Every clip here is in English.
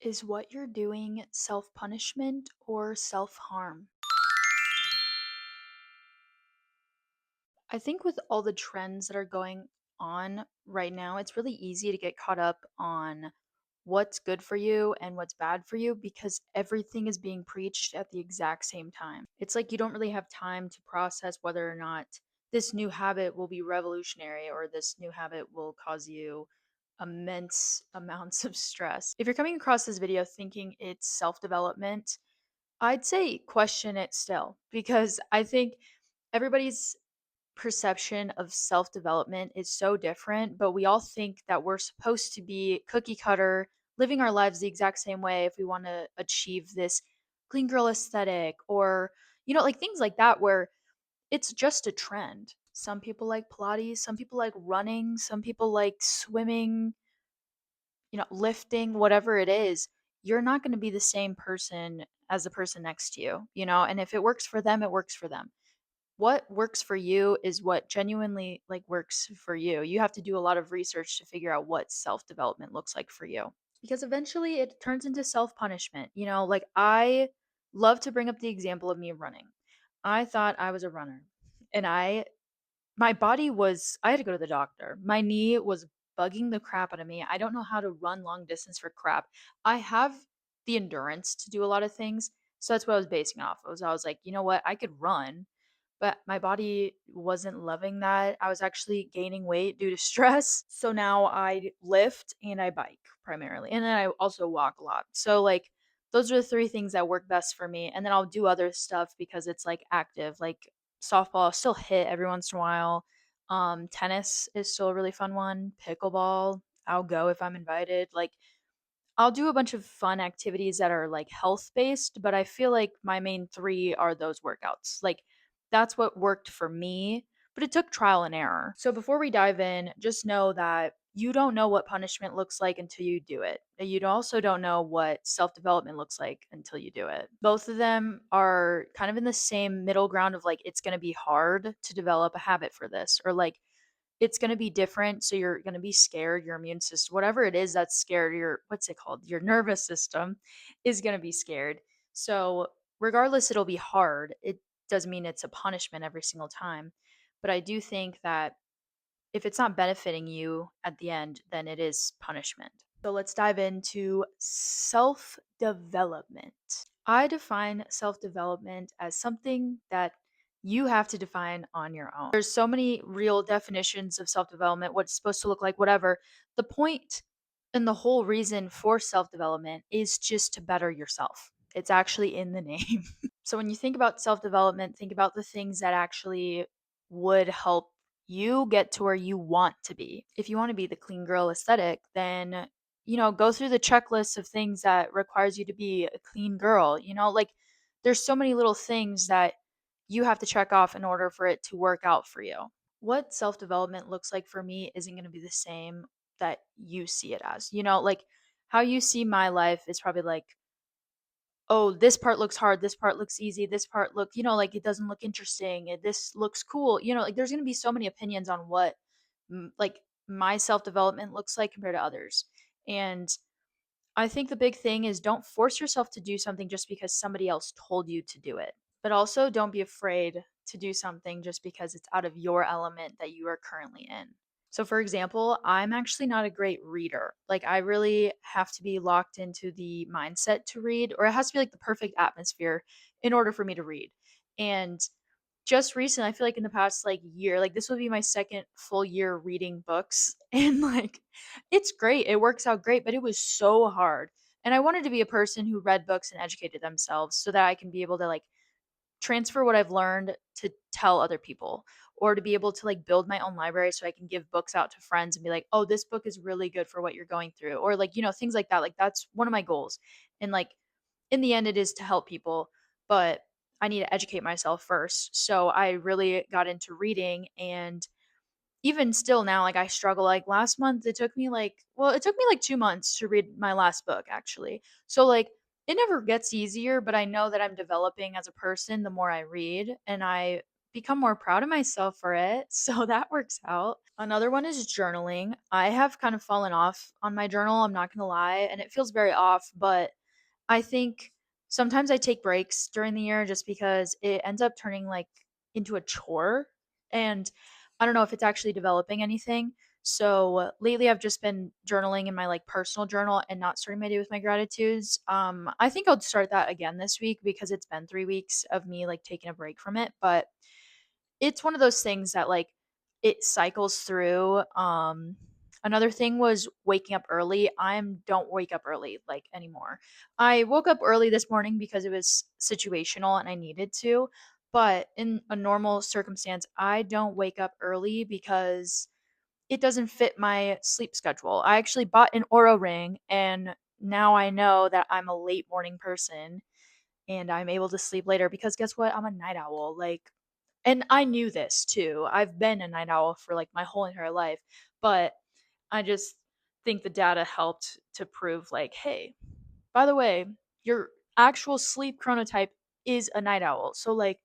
Is what you're doing self punishment or self harm? I think with all the trends that are going on right now, it's really easy to get caught up on what's good for you and what's bad for you because everything is being preached at the exact same time. It's like you don't really have time to process whether or not this new habit will be revolutionary or this new habit will cause you immense amounts of stress. If you're coming across this video thinking it's self development, I'd say question it still because I think everybody's perception of self development is so different, but we all think that we're supposed to be cookie cutter, living our lives the exact same way if we want to achieve this clean girl aesthetic or, like things like that, where it's just a trend. Some people like Pilates, some people like running, some people like swimming, lifting, whatever it is. You're not going to be the same person as the person next to you, and if it works for them, it works for them. What works for you is what genuinely like works for you. You have to do a lot of research to figure out what self-development looks like for you. Because eventually it turns into self-punishment. Like I love to bring up the example of me running. I thought I was a runner. And my body was I had to go to the doctor. My knee was bugging the crap out of me. I don't know how to run long distance for crap. I have the endurance to do a lot of things. So that's what I was basing off of. I was like, you know what? I could run, but my body wasn't loving that. I was actually gaining weight due to stress. So now I lift and I bike primarily. And then I also walk a lot. So like those are the three things that work best for me. And then I'll do other stuff because it's like active, like softball. I'll still hit every once in a while. Tennis is still a really fun one. Pickleball, I'll go if I'm invited. Like I'll do a bunch of fun activities that are like health based, but I feel like my main three are those workouts. Like that's what worked for me, but it took trial and error. So before we dive in, just know that you don't know what punishment looks like until you do it. You also don't know what self development looks like until you do it. Both of them are kind of in the same middle ground of like, it's going to be hard to develop a habit for this, or like, it's going to be different. So you're going to be scared. Your immune system, whatever it is that's scared, what's it called? Your nervous system is going to be scared. So regardless, it'll be hard. It doesn't mean it's a punishment every single time. But I do think that if it's not benefiting you at the end, then it is punishment. So let's dive into self development. I define self development as something that you have to define on your own. There's so many real definitions of self development, what it's supposed to look like, whatever. The point and the whole reason for self development is just to better yourself. It's actually in the name. So when you think about self development, think about the things that actually would help you get to where you want to be. If you want to be the clean girl aesthetic, then go through the checklist of things that requires you to be a clean girl. Like there's so many little things that you have to check off in order for it to work out for you. What self development looks like for me isn't going to be the same that you see it as. Like how you see my life is probably like, oh, this part looks hard, this part looks easy, this part like it doesn't look interesting, this looks cool. Like there's going to be so many opinions on what like my self-development looks like compared to others. And I think the big thing is don't force yourself to do something just because somebody else told you to do it. But also don't be afraid to do something just because it's out of your element that you are currently in. So, for example, I'm actually not a great reader. Like, I really have to be locked into the mindset to read, or it has to be like the perfect atmosphere in order for me to read. And just recently, I feel like in the past like year, like this will be my second full year reading books. And like, it's great. It works out great, but it was so hard. And I wanted to be a person who read books and educated themselves so that I can be able to like transfer what I've learned to tell other people, or to be able to like build my own library so I can give books out to friends and be like, "Oh, this book is really good for what you're going through." Or like, things like that. Like that's one of my goals. And like in the end it is to help people, but I need to educate myself first. So I really got into reading, and even still now, like I struggle. Like last month, it took me like 2 months to read my last book, actually. So, like, it never gets easier, but I know that I'm developing as a person the more I read. And I become more proud of myself for it. So that works out. Another one is journaling. I have kind of fallen off on my journal, I'm not going to lie, and it feels very off, but I think sometimes I take breaks during the year just because it ends up turning like into a chore. And I don't know if it's actually developing anything. So lately I've just been journaling in my like personal journal and not starting my day with my gratitudes. I think I'll start that again this week because it's been 3 weeks of me like taking a break from it. But it's one of those things that like it cycles through. Another thing was waking up early. I don't wake up early like anymore. I woke up early this morning because it was situational and I needed to, but in a normal circumstance I don't wake up early because it doesn't fit my sleep schedule. I actually bought an Aura ring and now I know that I'm a late morning person and I'm able to sleep later because guess what? I'm a night owl. Like, and I knew this too. I've been a night owl for like my whole entire life, but I just think the data helped to prove like, hey, by the way, your actual sleep chronotype is a night owl. So like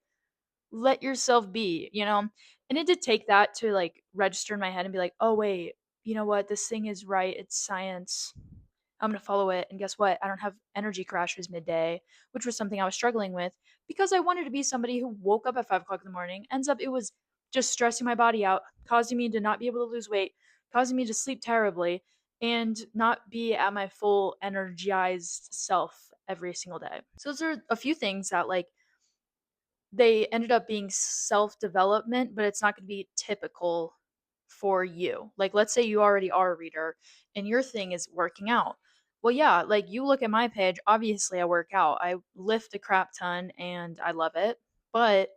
let yourself be, you know? And it did take that to like register in my head and be like, oh wait, you know what? This thing is right. It's science. I'm going to follow it. And guess what? I don't have energy crashes midday, which was something I was struggling with because I wanted to be somebody who woke up at 5 o'clock in the morning. Ends up, it was just stressing my body out, causing me to not be able to lose weight, causing me to sleep terribly, and not be at my full energized self every single day. So, those are a few things that, like, they ended up being self development, but it's not going to be typical for you. Like, let's say you already are a reader and your thing is working out. Well, yeah, like you look at my page, obviously I work out. I lift a crap ton and I love it. But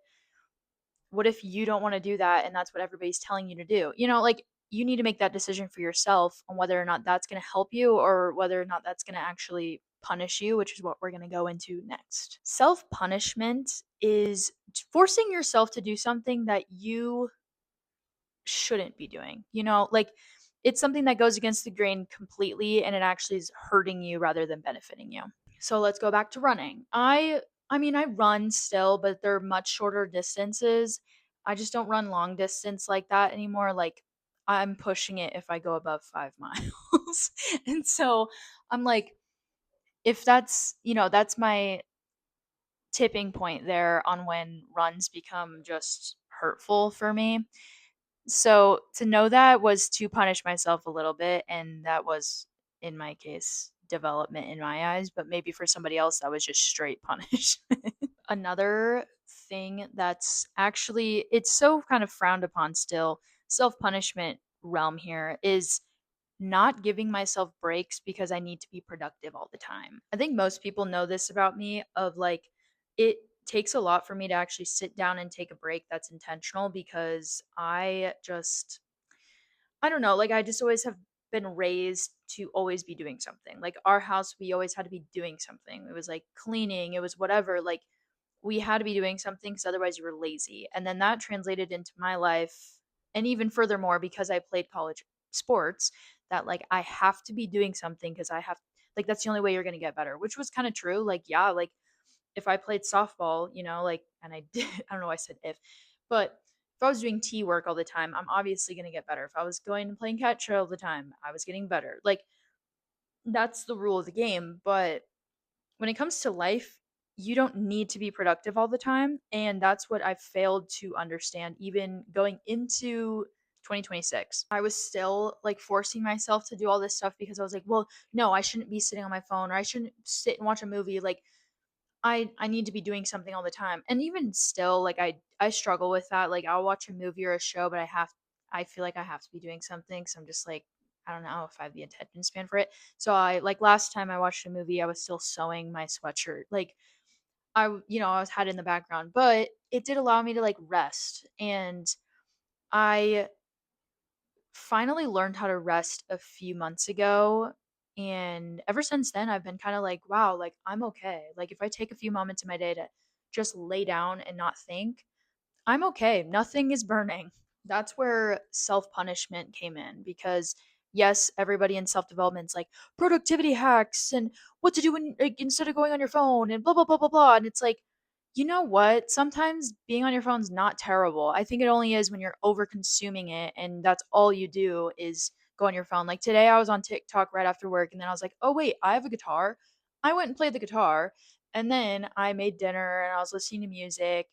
what if you don't want to do that and that's what everybody's telling you to do? You know, like you need to make that decision for yourself on whether or not that's going to help you or whether or not that's going to actually punish you, which is what we're going to go into next. Self punishment is forcing yourself to do something that you shouldn't be doing. You know, like it's something that goes against the grain completely and it actually is hurting you rather than benefiting you. So let's go back to running. I mean I run still, but they're much shorter distances. I just don't run long distance like that anymore. Like I'm pushing it if I go above 5 miles. And so I'm like if that's, that's my tipping point there on when runs become just hurtful for me. So to know that was to punish myself a little bit, and that was, in my case, development in my eyes, but maybe for somebody else, that was just straight punishment. Another thing that's actually, it's so kind of frowned upon still, self punishment realm here is not giving myself breaks because I need to be productive all the time. I think most people know this about me of like it takes a lot for me to actually sit down and take a break that's intentional because I don't know, like I just always have been raised to always be doing something. Like our house, we always had to be doing something. It was like cleaning, it was whatever. Like we had to be doing something because otherwise you were lazy. And then that translated into my life. And even furthermore, because I played college sports, that like I have to be doing something because I have, like, that's the only way you're going to get better, which was kind of true. Like, yeah, like if I played softball, like, and I did, I don't know why I said if, but if I was doing T work all the time, I'm obviously going to get better. If I was going and playing catch all the time, I was getting better. Like, that's the rule of the game. But when it comes to life, you don't need to be productive all the time. And that's what I've failed to understand, even going into 2026. I was still like forcing myself to do all this stuff because I was like, well, no, I shouldn't be sitting on my phone or I shouldn't sit and watch a movie. Like, I need to be doing something all the time. And even still, like I struggle with that. Like I'll watch a movie or a show, but I feel like I have to be doing something. So I'm just like, I don't know if I have the attention span for it. So I like last time I watched a movie, I was still sewing my sweatshirt. Like I was had it in the background, but it did allow me to like rest. And I finally learned how to rest a few months ago. And ever since then, I've been kind of like, wow, like I'm okay. Like if I take a few moments in my day to just lay down and not think, I'm okay. Nothing is burning. That's where self punishment came in because, yes, everybody in self development's like productivity hacks and what to do when, like, instead of going on your phone and blah, blah, blah, blah, blah. And it's like, You know what? Sometimes being on your phone's not terrible. I think it only is when you're over consuming it and that's all you do is go on your phone. Like today I was on TikTok right after work and then I was like, "Oh wait, I have a guitar." I went and played the guitar and then I made dinner and I was listening to music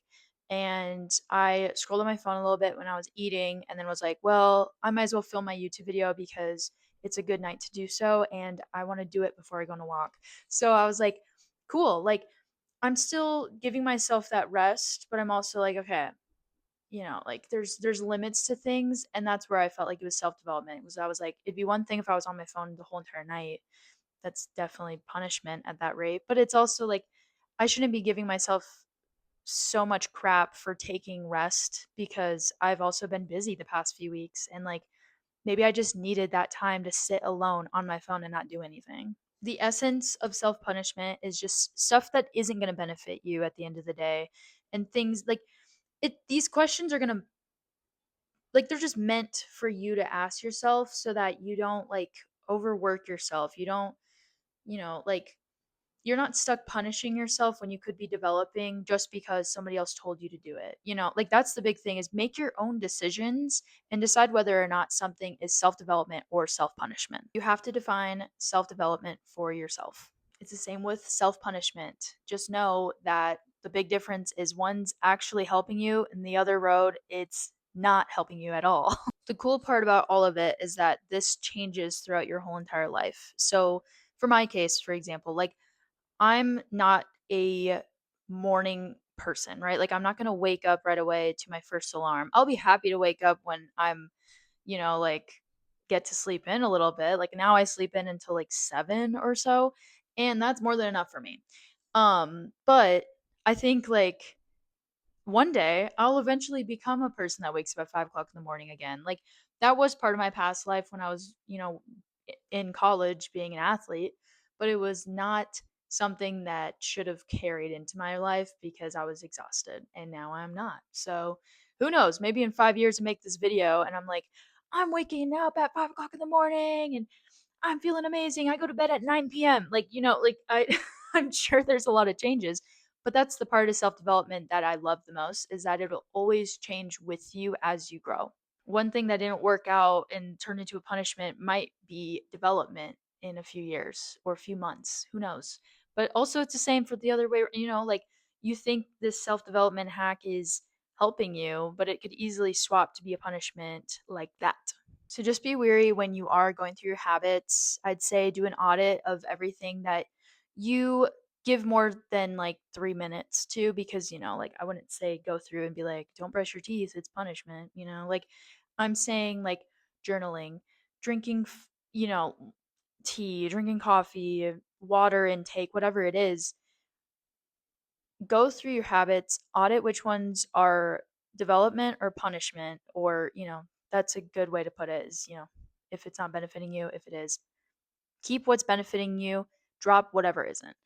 and I scrolled on my phone a little bit when I was eating and then was like, "Well, I might as well film my YouTube video because it's a good night to do so and I want to do it before I go on a walk." So I was like, "Cool." Like I'm still giving myself that rest, but I'm also like, okay, like there's limits to things, and that's where I felt like it was self-development. Was I was like, it'd be one thing if I was on my phone the whole entire night. That's definitely punishment at that rate, but it's also like I shouldn't be giving myself so much crap for taking rest because I've also been busy the past few weeks and like maybe I just needed that time to sit alone on my phone and not do anything. The essence of self punishment is just stuff that isn't going to benefit you at the end of the day. And things like these questions are going to, like, they're just meant for you to ask yourself so that you don't like overwork yourself. You don't, like, you're not stuck punishing yourself when you could be developing just because somebody else told you to do it. Like that's the big thing is make your own decisions and decide whether or not something is self-development or self-punishment. You have to define self-development for yourself. It's the same with self-punishment. Just know that the big difference is one's actually helping you and the other road it's not helping you at all. The cool part about all of it is that this changes throughout your whole entire life. So, for my case, for example, like I'm not a morning person, right? Like I'm not going to wake up right away to my first alarm. I'll be happy to wake up when I'm, like get to sleep in a little bit. Like now I sleep in until like 7 or so, and that's more than enough for me. But I think like one day I'll eventually become a person that wakes up at 5 o'clock in the morning again. Like that was part of my past life when I was, in college being an athlete, but it was not something that should have carried into my life because I was exhausted and now I'm not. So who knows? Maybe in 5 years I make this video and I'm like, I'm waking up at 5 o'clock in the morning and I'm feeling amazing. I go to bed at 9 p.m. Like, like I'm sure there's a lot of changes, but that's the part of self development that I love the most is that it'll always change with you as you grow. One thing that didn't work out and turned into a punishment might be development in a few years or a few months. Who knows? But also, it's the same for the other way. Like you think this self development hack is helping you, but it could easily swap to be a punishment like that. So just be wary when you are going through your habits. I'd say do an audit of everything that you give more than like 3 minutes to, because, like I wouldn't say go through and be like, don't brush your teeth, it's punishment, like I'm saying like journaling, drinking, tea, drinking coffee, water intake, whatever it is, go through your habits, audit which ones are development or punishment, or, that's a good way to put it is, if it's not benefiting you, if it is, keep what's benefiting you, drop whatever isn't.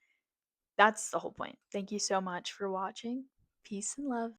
That's the whole point. Thank you so much for watching. Peace and love.